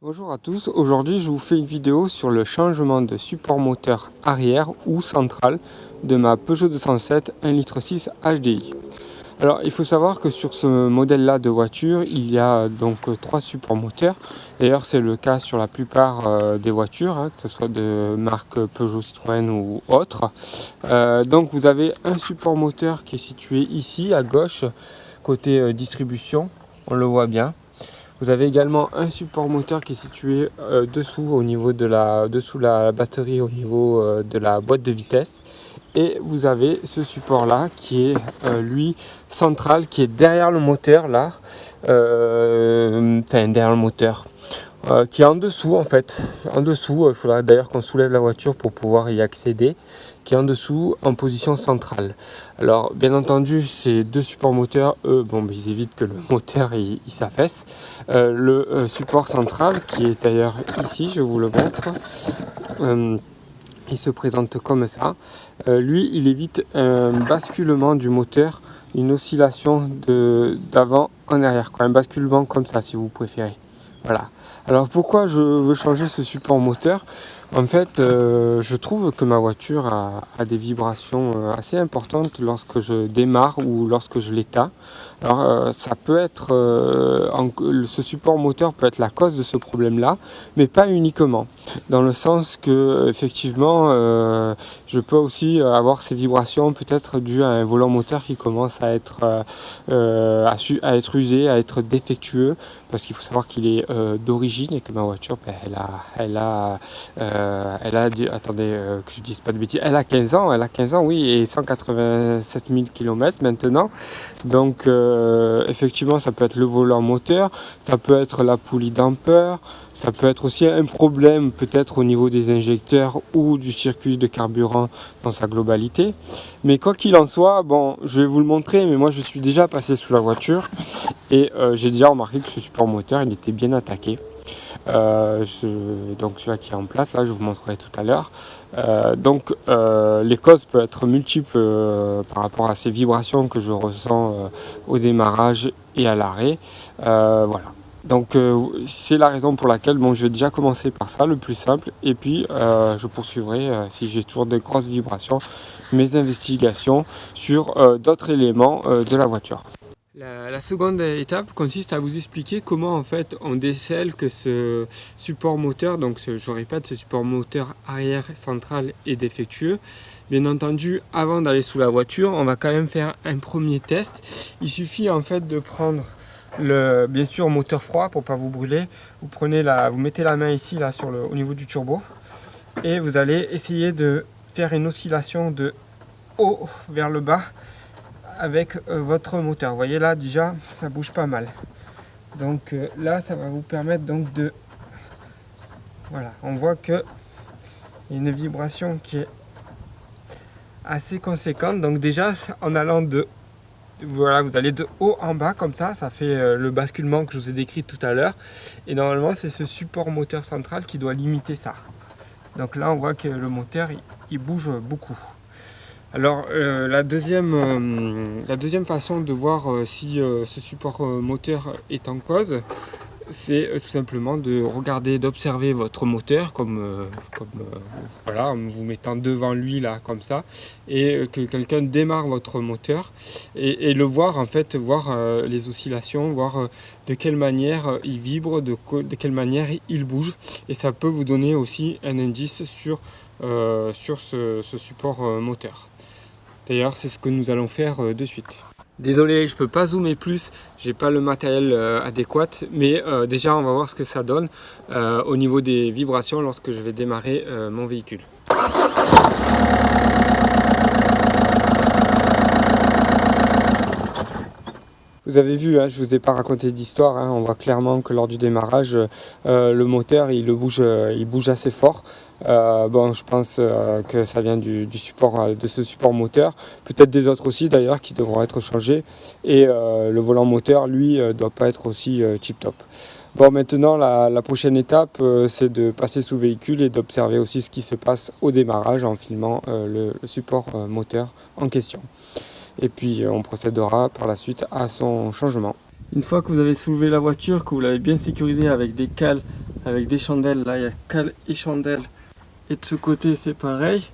Bonjour à tous, aujourd'hui je vous fais une vidéo sur le changement de support moteur arrière ou central de ma Peugeot 207 1,6 L HDI. Alors il faut savoir que sur ce modèle là de voiture il y a donc trois supports moteurs. D'ailleurs c'est le cas sur la plupart des voitures, que ce soit de marque Peugeot, Citroën ou autre. Donc vous avez un support moteur qui est situé ici à gauche côté distribution, on le voit bien. Vous avez également un support moteur qui est situé dessous la batterie au niveau de la boîte de vitesse. Et vous avez ce support là qui est lui central, qui est derrière le moteur là, derrière le moteur, qui est en dessous en fait. En dessous, il faudra d'ailleurs qu'on soulève la voiture pour pouvoir y accéder, qui est en dessous en position centrale. Alors bien entendu ces deux supports moteurs, eux, ils évitent que le moteur il s'affaisse. Le support central qui est d'ailleurs ici, je vous le montre, il se présente comme ça. Lui il évite un basculement du moteur, une oscillation d'avant en arrière, un basculement comme ça si vous préférez. Voilà. Alors pourquoi je veux changer ce support moteur? En fait, je trouve que ma voiture a des vibrations assez importantes lorsque je démarre ou lorsque je l'éteins. Alors ça peut être, ce support moteur peut être la cause de ce problème-là, mais pas uniquement. Dans le sens que effectivement, je peux aussi avoir ces vibrations peut-être dues à un volant moteur qui commence à être usé, à être défectueux, parce qu'il faut savoir qu'il est d'origine et que ma voiture, attendez que je dise pas de bêtises, elle a 15 ans, oui, et 187 000 km maintenant. Donc effectivement ça peut être le volant moteur, ça peut être la poulie damper, ça peut être aussi un problème peut-être au niveau des injecteurs ou du circuit de carburant dans sa globalité. Mais quoi qu'il en soit, je vais vous le montrer, mais moi je suis déjà passé sous la voiture et j'ai déjà remarqué que ce support moteur il était bien attaqué. Donc celui-là qui est en place, là je vous montrerai tout à l'heure. Les causes peuvent être multiples par rapport à ces vibrations que je ressens au démarrage et à l'arrêt. Voilà. Donc c'est la raison pour laquelle je vais déjà commencer par ça, le plus simple, et puis je poursuivrai, si j'ai toujours de grosses vibrations, mes investigations sur d'autres éléments de la voiture. La seconde étape consiste à vous expliquer comment en fait on décèle que ce support moteur, je répète, ce support moteur arrière central est défectueux. Bien entendu, avant d'aller sous la voiture, on va quand même faire un premier test. Il suffit en fait de prendre bien sûr moteur froid pour pas vous brûler. Vous mettez la main ici là au niveau du turbo et vous allez essayer de faire une oscillation de haut vers le bas avec votre moteur. Vous voyez là déjà ça bouge pas mal. Donc là ça va vous permettre donc de, voilà, on voit que il y a une vibration qui est assez conséquente. Donc déjà en allant voilà, vous allez de haut en bas comme ça fait le basculement que je vous ai décrit tout à l'heure, et normalement c'est ce support moteur central qui doit limiter ça. Donc là on voit que le moteur il bouge beaucoup. Alors la deuxième façon de voir si ce support moteur est en cause, c'est tout simplement de regarder, d'observer votre moteur voilà, en vous mettant devant lui là comme ça, et que quelqu'un démarre votre moteur et le voir en fait, voir les oscillations, voir de quelle manière il vibre, de quelle manière il bouge, et ça peut vous donner aussi un indice sur ce support moteur. D'ailleurs, c'est ce que nous allons faire de suite. Désolé, je peux pas zoomer plus, j'ai pas le matériel adéquat, mais déjà on va voir ce que ça donne au niveau des vibrations lorsque je vais démarrer mon véhicule. Vous avez vu, je ne vous ai pas raconté d'histoire, on voit clairement que lors du démarrage, le moteur il bouge assez fort. Je pense que ça vient de ce support moteur, peut-être des autres aussi d'ailleurs qui devront être changés, et le volant moteur lui doit pas être aussi tip top. Maintenant la prochaine étape c'est de passer sous le véhicule et d'observer aussi ce qui se passe au démarrage en filmant le support moteur en question. Et puis on procédera par la suite à son changement. Une fois que vous avez soulevé la voiture, que vous l'avez bien sécurisée avec des cales avec des chandelles. Là il y a cale et chandelle, et de ce côté c'est pareil.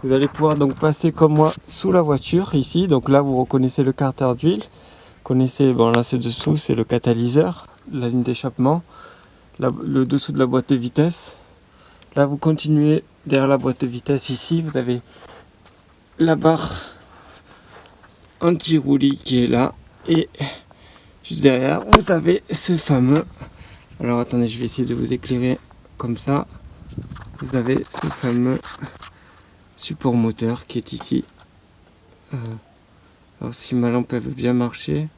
Vous allez pouvoir donc passer comme moi sous la voiture ici. Donc là vous reconnaissez le carter d'huile, connaissez, bon là c'est dessous, c'est le catalyseur, la ligne d'échappement, le dessous de la boîte de vitesse. Là vous continuez derrière la boîte de vitesse ici, vous avez la barre anti-roulis qui est là, et juste derrière vous avez ce fameux, alors attendez je vais essayer de vous éclairer comme ça, vous avez ce fameux support moteur qui est ici. Alors si ma lampe elle veut bien marcher,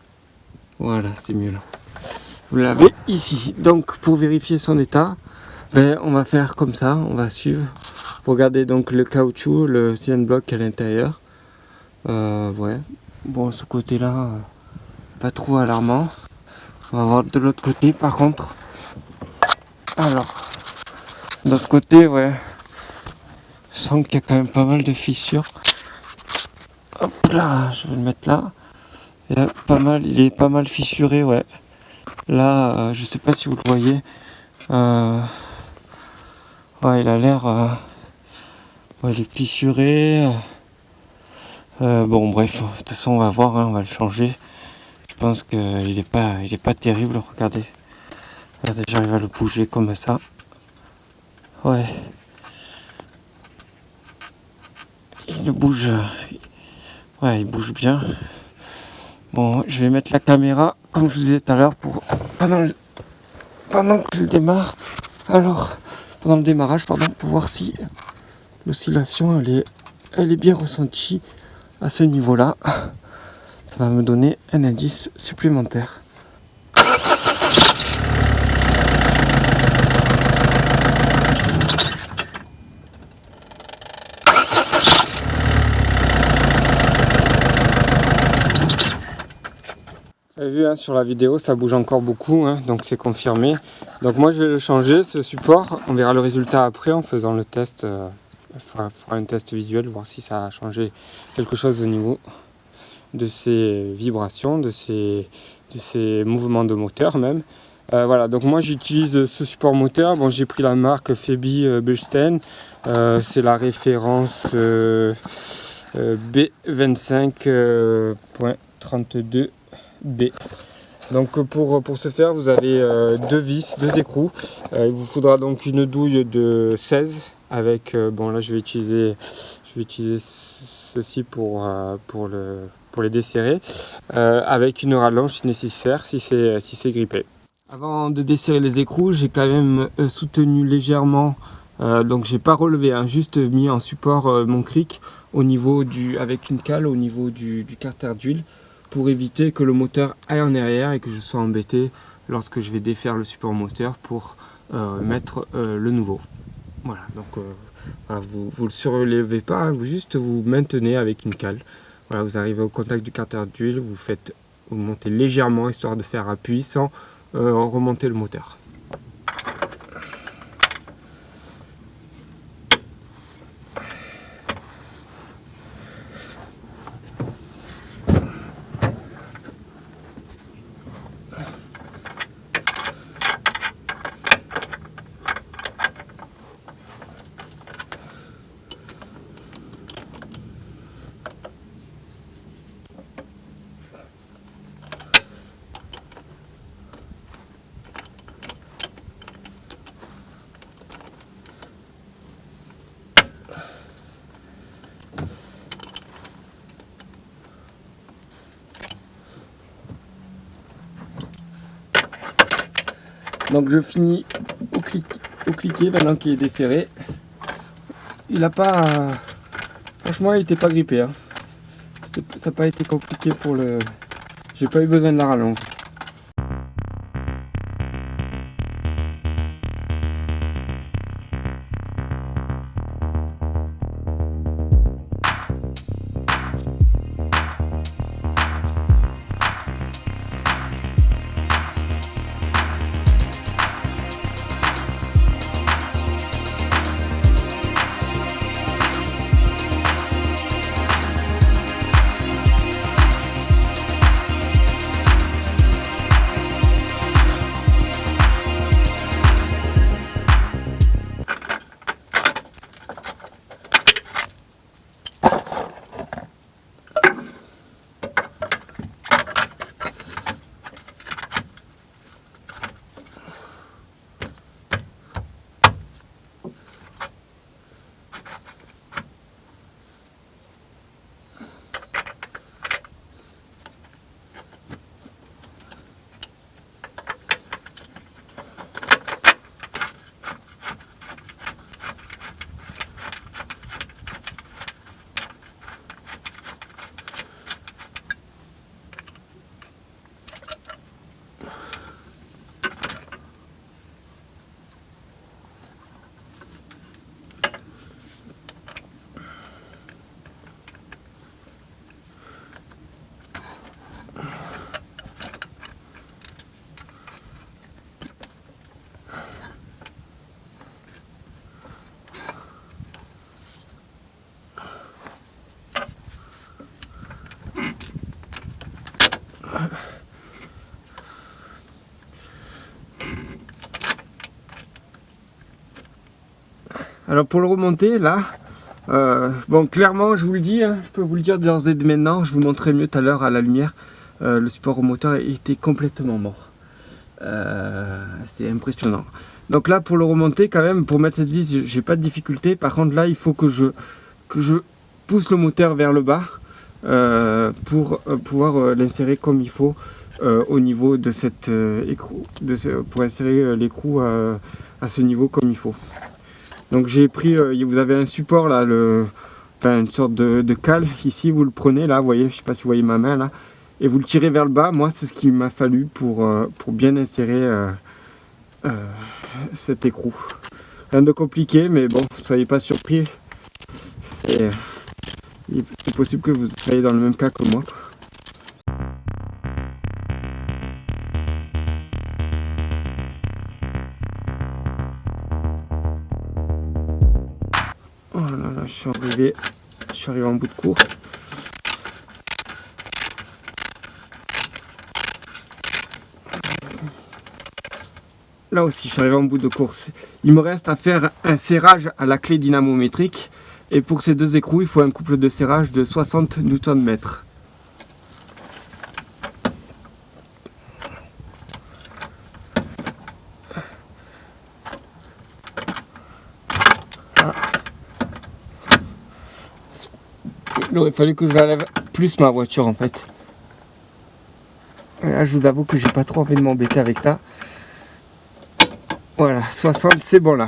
voilà c'est mieux là, vous l'avez ici. Donc pour vérifier son état, on va faire comme ça, on va suivre. Regardez donc le caoutchouc, le cylindre block à l'intérieur. Ouais, bon ce côté là, pas trop alarmant. On va voir de l'autre côté par contre. Alors, de l'autre côté, ouais, je sens qu'il y a quand même pas mal de fissures. Hop là, je vais le mettre là. Il est pas mal fissuré, ouais. Là, je sais pas si vous le voyez. Ouais, il a l'air, ouais, il est fissuré. Bon, bref, de toute façon, on va voir, hein, on va le changer. Je pense qu'il est pas terrible. Regardez, j'arrive à le bouger comme ça. Ouais. Il bouge. Ouais, il bouge bien. Bon, je vais mettre la caméra, comme je vous disais tout à l'heure, pour pendant qu'il démarre. Alors, pendant le démarrage, pardon, pour voir si l'oscillation elle est bien ressentie à ce niveau-là. Ça va me donner un indice supplémentaire. Vous avez vu, hein, sur la vidéo ça bouge encore beaucoup, hein, donc c'est confirmé. Donc moi je vais le changer, ce support. On verra le résultat après en faisant le test. On fera un test visuel, voir si ça a changé quelque chose au niveau de ces vibrations, de ces mouvements de moteur même. Voilà, donc moi j'utilise ce support moteur. Bon, j'ai pris la marque Febi Bilstein. C'est la référence B25.32B. Donc pour ce faire, vous avez deux vis, deux écrous. Il vous faudra donc une douille de 16 avec, bon là je vais utiliser ceci pour les desserrer, avec une rallonge si nécessaire, si c'est grippé. Avant de desserrer les écrous, j'ai quand même soutenu légèrement, donc j'ai pas relevé, hein, juste mis en support mon cric au niveau avec une cale au niveau du carter d'huile, pour éviter que le moteur aille en arrière et que je sois embêté lorsque je vais défaire le support moteur pour mettre le nouveau. Voilà, donc vous le surlevez pas, hein, vous maintenez avec une cale. Voilà, vous arrivez au contact du carter d'huile, vous montez légèrement histoire de faire appui sans remonter le moteur. Donc je finis au cliquet maintenant qu'il est desserré. Il a pas... franchement il n'était pas grippé, hein. Ça n'a pas été compliqué pour le... J'ai pas eu besoin de la rallonge. Alors pour le remonter là, bon clairement je vous le dis, hein, je peux vous le dire d'ores et de maintenant, je vous montrerai mieux tout à l'heure à la lumière, le support au moteur était complètement mort. C'est impressionnant. Donc là pour le remonter quand même, pour mettre cette vis, j'ai pas de difficulté. Par contre là il faut que je pousse le moteur vers le bas pour pouvoir l'insérer comme il faut au niveau de cette écrou, pour insérer l'écrou à ce niveau comme il faut. Donc j'ai pris, vous avez un support là, une sorte de cale ici, vous le prenez là, vous voyez, je sais pas si vous voyez ma main là, et vous le tirez vers le bas. Moi c'est ce qu'il m'a fallu pour bien insérer cet écrou. Rien de compliqué, mais bon, soyez pas surpris, c'est possible que vous soyez dans le même cas que moi. Oh là là, je suis arrivé en bout de course. Là aussi, je suis arrivé en bout de course. Il me reste à faire un serrage à la clé dynamométrique. Et pour ces deux écrous, il faut un couple de serrage de 60 Nm. Il aurait fallu que je la lève plus ma voiture en fait. Là, je vous avoue que j'ai pas trop envie de m'embêter avec ça. Voilà, 60, c'est bon là.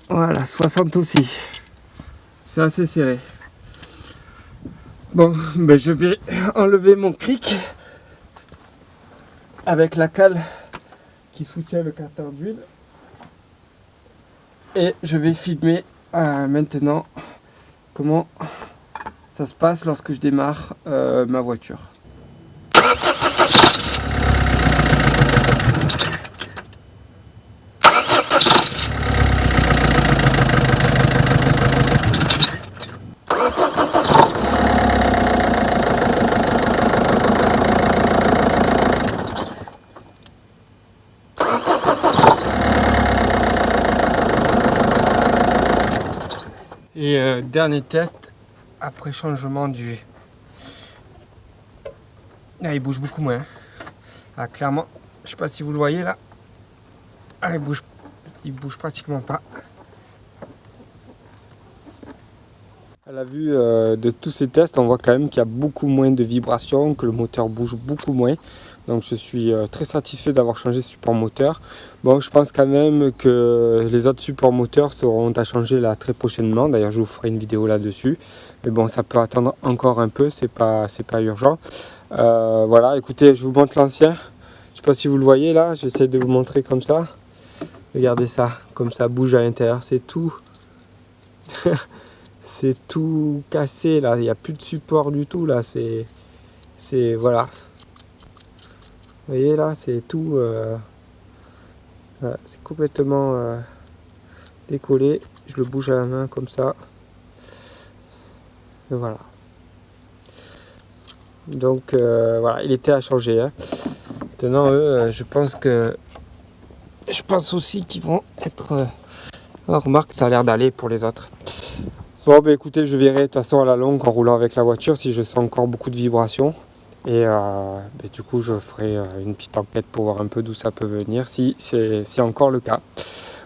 Voilà, 60 aussi. C'est assez serré. Bon, ben je vais enlever mon cric avec la cale qui soutient le carter d'huile. Et je vais filmer maintenant comment ça se passe lorsque je démarre ma voiture. Et dernier test après changement du... Là, il bouge beaucoup moins. Ah, clairement, je sais pas si vous le voyez là. Ah, il bouge pratiquement pas. À la vue de tous ces tests, on voit quand même qu'il y a beaucoup moins de vibrations, que le moteur bouge beaucoup moins. Donc je suis très satisfait d'avoir changé de support moteur. Bon, je pense quand même que les autres supports moteurs seront à changer là très prochainement. D'ailleurs, je vous ferai une vidéo là-dessus. Mais bon, ça peut attendre encore un peu, c'est pas urgent. Voilà, écoutez, je vous montre l'ancien. Je sais pas si vous le voyez là, j'essaie de vous montrer comme ça. Regardez ça, comme ça bouge à l'intérieur, c'est tout. C'est tout cassé là, il n'y a plus de support du tout là, c'est voilà. Vous voyez là, c'est tout, voilà, c'est complètement décollé. Je le bouge à la main comme ça. Et voilà. Donc voilà, il était à changer. Hein. Maintenant, eux, je pense aussi qu'ils vont être. Oh, remarque, ça a l'air d'aller pour les autres. Bon, bah écoutez, je verrai de toute façon à la longue en roulant avec la voiture si je sens encore beaucoup de vibrations. Et du coup, je ferai une petite enquête pour voir un peu d'où ça peut venir, si c'est encore le cas.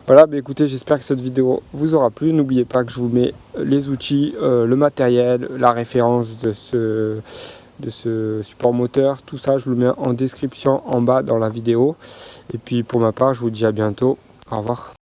Voilà, bah écoutez, j'espère que cette vidéo vous aura plu. N'oubliez pas que je vous mets les outils, le matériel, la référence de ce support moteur. Tout ça, je vous le mets en description en bas dans la vidéo. Et puis pour ma part, je vous dis à bientôt. Au revoir.